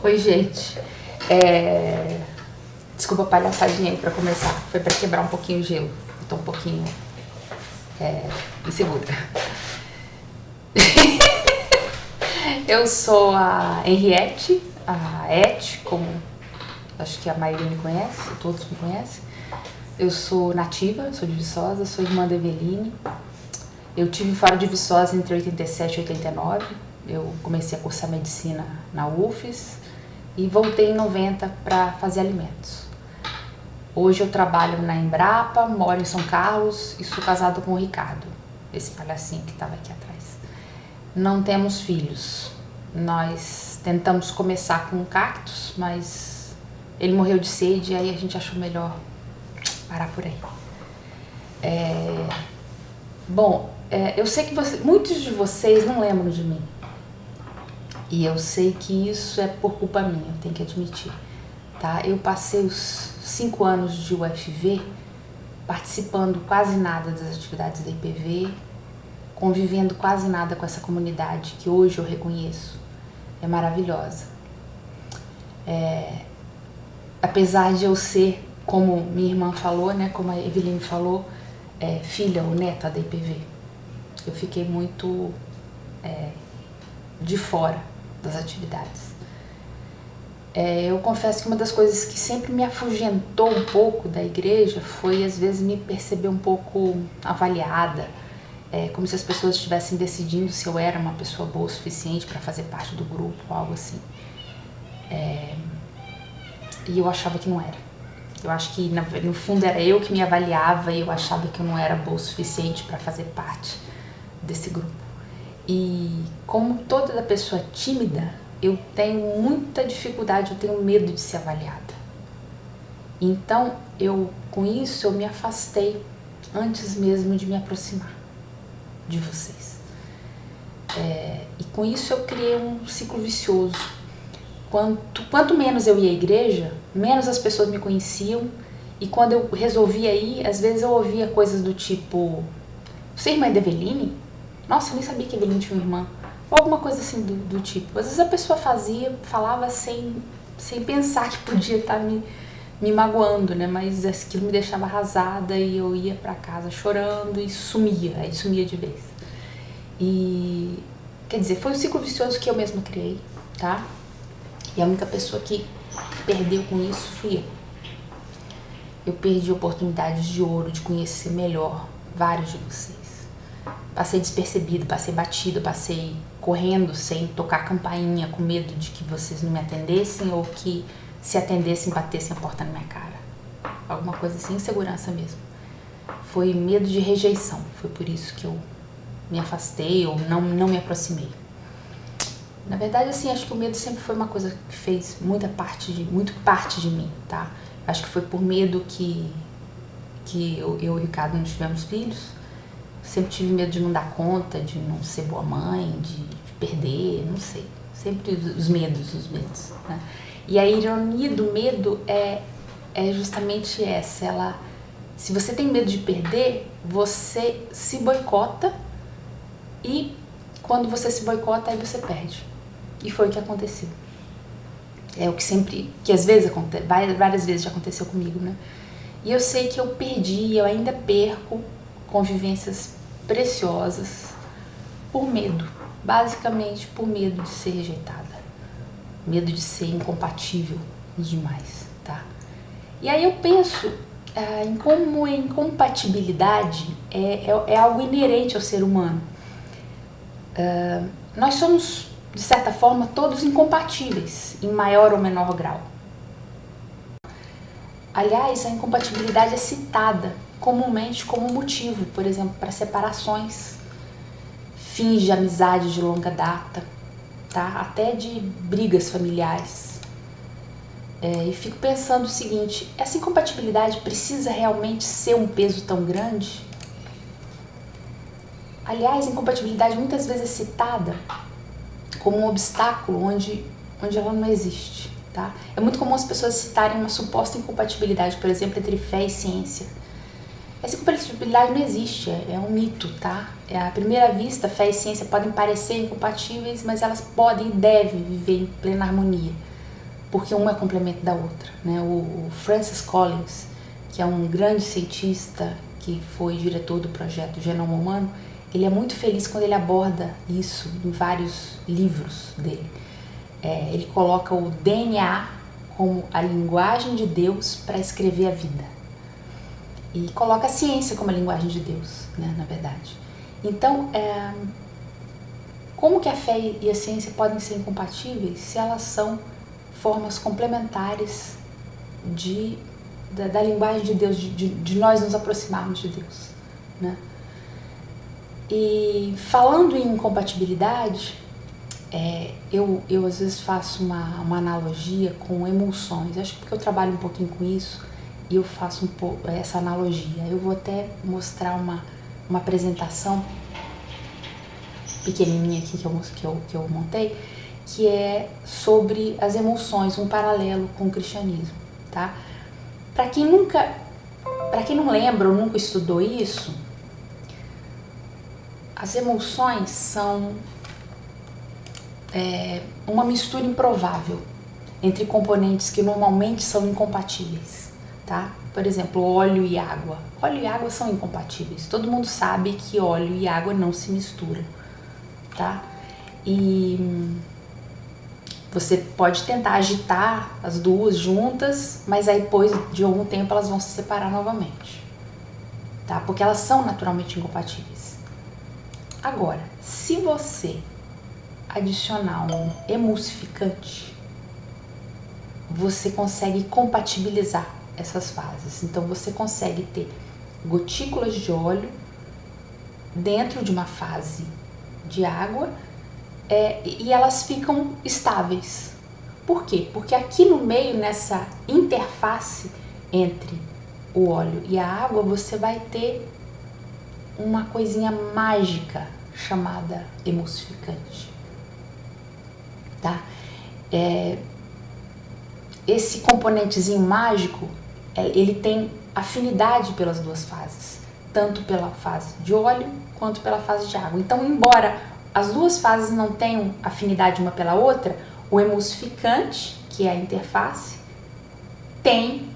Oi, gente. Desculpa a palhaçadinha aí pra começar. Foi pra quebrar um pouquinho o gelo. Eu tô um pouquinho insegura. Eu sou a Henriette, a Et, como acho que a maioria me conhece, todos me conhecem. Eu sou nativa, sou de Viçosa, sou irmã da Eveline. Eu tive fora de Viçosa entre 87 e 89. Eu comecei a cursar medicina na UFES e voltei em 90 para fazer alimentos. Hoje eu trabalho na Embrapa, moro em São Carlos e sou casada com o Ricardo, esse palhacinho que estava aqui atrás. Não temos filhos. Nós tentamos começar com cactos, mas ele morreu de sede e aí a gente achou melhor parar por aí. Eu sei que muitos de vocês não lembram de mim. E eu sei que isso é por culpa minha, eu tenho que admitir. Tá? Eu passei os 5 anos de UFV participando quase nada das atividades da IPV, convivendo quase nada com essa comunidade que hoje eu reconheço. É maravilhosa. Apesar de eu ser, como minha irmã falou, né, como a Eveline falou, filha ou neta da IPV, eu fiquei muito de fora das atividades. Eu confesso que uma das coisas que sempre me afugentou um pouco da igreja foi, às vezes, me perceber um pouco avaliada, como se as pessoas estivessem decidindo se eu era uma pessoa boa o suficiente para fazer parte do grupo, algo assim. E eu achava que não era. Eu acho que, no fundo, era eu que me avaliava e eu achava que eu não era boa o suficiente para fazer parte desse grupo. E como toda pessoa tímida, eu tenho muita dificuldade, eu tenho medo de ser avaliada. Então, com isso, eu me afastei antes mesmo de me aproximar de vocês. E com isso eu criei um ciclo vicioso. Quanto menos eu ia à igreja, menos as pessoas me conheciam. E quando eu resolvia ir, às vezes eu ouvia coisas do tipo: "Você é irmã da Eveline? Nossa, eu nem sabia que a Eveline tinha uma irmã." Ou alguma coisa assim do tipo. Às vezes a pessoa falava sem pensar que podia estar me magoando, né? Mas aquilo me deixava arrasada e eu ia pra casa chorando e sumia. Aí sumia de vez. E, quer dizer, foi um ciclo vicioso que eu mesma criei, tá? E a única pessoa que perdeu com isso fui eu. Eu perdi oportunidades de ouro de conhecer melhor vários de vocês. Passei despercebido, passei batido, passei correndo sem tocar campainha, com medo de que vocês não me atendessem ou que, se atendessem, batessem a porta na minha cara. Alguma coisa assim, insegurança mesmo. Foi medo de rejeição, foi por isso que eu me afastei ou não me aproximei. Na verdade, assim, acho que o medo sempre foi uma coisa que fez muito parte de mim, tá? Acho que foi por medo que eu e o Ricardo não tivemos filhos. Sempre tive medo de não dar conta, de não ser boa mãe, de perder, não sei. Sempre os medos, né? E a ironia do medo é justamente essa. Se você tem medo de perder, você se boicota e quando você se boicota, aí você perde. E foi o que aconteceu. É o que às vezes acontece, várias vezes já aconteceu comigo, né? E eu sei que eu perdi, eu ainda perco convivências preciosas por medo, basicamente por medo de ser rejeitada, medo de ser incompatível com os demais, tá? E aí eu penso em como a incompatibilidade é algo inerente ao ser humano. Nós somos, de certa forma, todos incompatíveis, em maior ou menor grau. Aliás, a incompatibilidade é citada comumente como motivo, por exemplo, para separações, fins de amizade de longa data, tá? Até de brigas familiares. E fico pensando o seguinte: essa incompatibilidade precisa realmente ser um peso tão grande? Aliás, a incompatibilidade muitas vezes é citada como um obstáculo onde ela não existe, tá? É muito comum as pessoas citarem uma suposta incompatibilidade, por exemplo, entre fé e ciência. Essa incompatibilidade não existe, é um mito, tá? À primeira vista, fé e ciência podem parecer incompatíveis, mas elas podem e devem viver em plena harmonia. porque uma é complemento da outra, né? O Francis Collins, que é um grande cientista que foi diretor do projeto Genoma Humano, ele é muito feliz quando ele aborda isso em vários livros dele. Ele coloca o DNA como a linguagem de Deus para escrever a vida. E coloca a ciência como a linguagem de Deus, né, na verdade. Então, como que a fé e a ciência podem ser incompatíveis se elas são formas complementares da linguagem de Deus, de nós nos aproximarmos de Deus, né? E falando em incompatibilidade, eu às vezes faço uma analogia com emulsões. Acho que porque eu trabalho um pouquinho com isso e eu faço um pouco essa analogia. Eu vou até mostrar uma apresentação pequenininha aqui que eu montei, que é sobre as emulsões, um paralelo com o cristianismo, tá? Para quem não lembra ou nunca estudou isso, as emulsões são uma mistura improvável entre componentes que normalmente são incompatíveis, tá? Por exemplo, óleo e água. Óleo e água são incompatíveis. Todo mundo sabe que óleo e água não se misturam, tá? E você pode tentar agitar as duas juntas, mas aí depois de algum tempo elas vão se separar novamente, tá? Porque elas são naturalmente incompatíveis. Agora, se você adicionar um emulsificante, você consegue compatibilizar essas fases. Então você consegue ter gotículas de óleo dentro de uma fase de água e elas ficam estáveis. Por quê? Porque aqui no meio, nessa interface entre o óleo e a água, você vai ter uma coisinha mágica chamada emulsificante, tá? Esse componentezinho mágico, ele tem afinidade pelas duas fases, tanto pela fase de óleo quanto pela fase de água. Então, embora as duas fases não tenham afinidade uma pela outra, o emulsificante, que é a interface, tem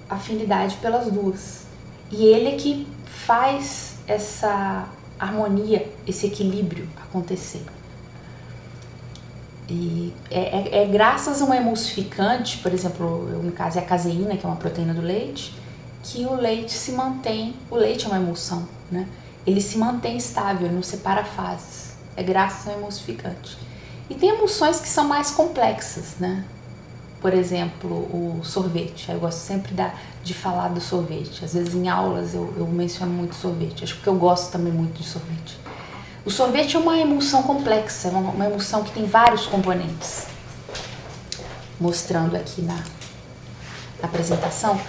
afinidade pelas duas. E ele é que faz essa harmonia, esse equilíbrio acontecer. E graças a um emulsificante, por exemplo, no caso é a caseína, que é uma proteína do leite, que o leite se mantém, o leite é uma emulsão, né? Ele se mantém estável, não separa fases, é graças ao emulsificante. E tem emulsões que são mais complexas, né? Por exemplo, o sorvete. Eu gosto sempre de falar do sorvete. Às vezes em aulas eu menciono muito sorvete. Acho que eu gosto também muito de sorvete. O sorvete é uma emulsão complexa, uma emulsão que tem vários componentes. Mostrando aqui na apresentação.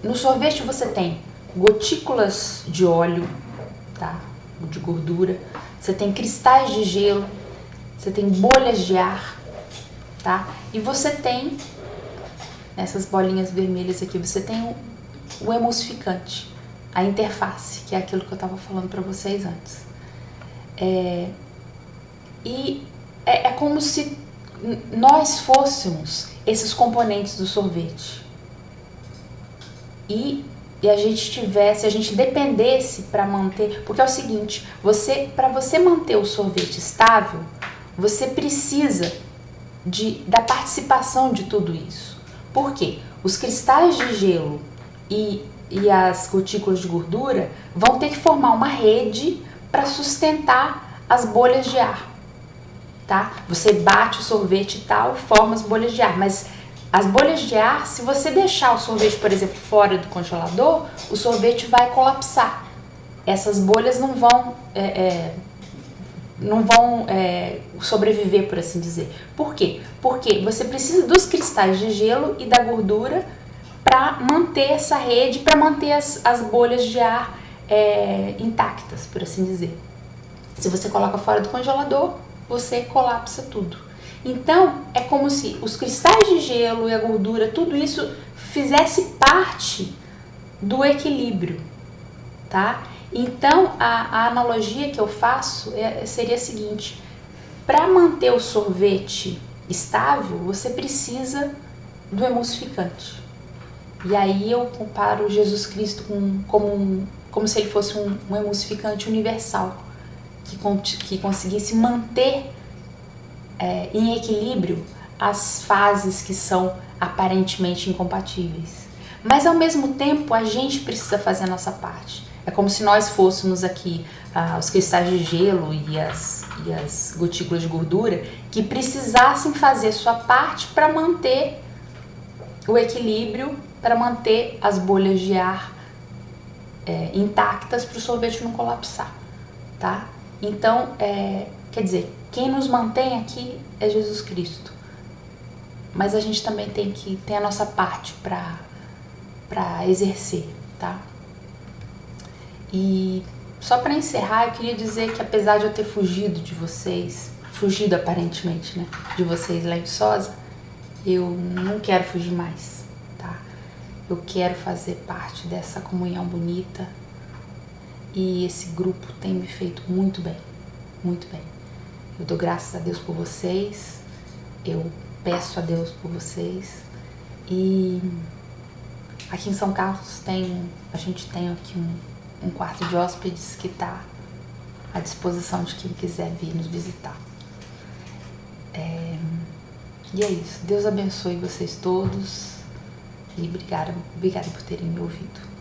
No sorvete você tem gotículas de óleo, tá? De gordura. Você tem cristais de gelo. Você tem bolhas de ar. Tá? E você tem, nessas bolinhas vermelhas aqui, você tem o emulsificante, a interface, que é aquilo que eu estava falando para vocês antes. É como se nós fôssemos esses componentes do sorvete. E a gente dependesse para manter, porque é o seguinte, para você manter o sorvete estável, você precisa da participação de tudo isso. Por quê? Os cristais de gelo e as gotículas de gordura vão ter que formar uma rede para sustentar as bolhas de ar, tá? Você bate o sorvete e tal, forma as bolhas de ar, mas as bolhas de ar, se você deixar o sorvete, por exemplo, fora do congelador, o sorvete vai colapsar. Essas bolhas não vão sobreviver, por assim dizer. Por quê? Porque você precisa dos cristais de gelo e da gordura para manter essa rede, para manter as bolhas de ar intactas, por assim dizer. Se você coloca fora do congelador, você colapsa tudo. Então, é como se os cristais de gelo e a gordura, tudo isso fizesse parte do equilíbrio, tá? Então, a analogia que eu faço seria a seguinte: para manter o sorvete estável, você precisa do emulsificante. E aí eu comparo Jesus Cristo como se ele fosse um emulsificante universal, que conseguisse manter em equilíbrio as fases que são aparentemente incompatíveis. Mas ao mesmo tempo a gente precisa fazer a nossa parte. É como se nós fôssemos aqui os cristais de gelo e as gotículas de gordura que precisassem fazer sua parte para manter o equilíbrio, para manter as bolhas de ar intactas para o sorvete não colapsar, tá? Então, quer dizer, quem nos mantém aqui é Jesus Cristo. Mas a gente também tem a nossa parte para exercer, tá? E só para encerrar, eu queria dizer que apesar de eu ter fugido de vocês, fugido aparentemente, né, de vocês lá em Viçosa, eu não quero fugir mais, tá? Eu quero fazer parte dessa comunhão bonita e esse grupo tem me feito muito bem, muito bem. Eu dou graças a Deus por vocês, eu peço a Deus por vocês e aqui em São Carlos a gente tem aqui um quarto de hóspedes que está à disposição de quem quiser vir nos visitar. E é isso. Deus abençoe vocês todos e obrigada por terem me ouvido.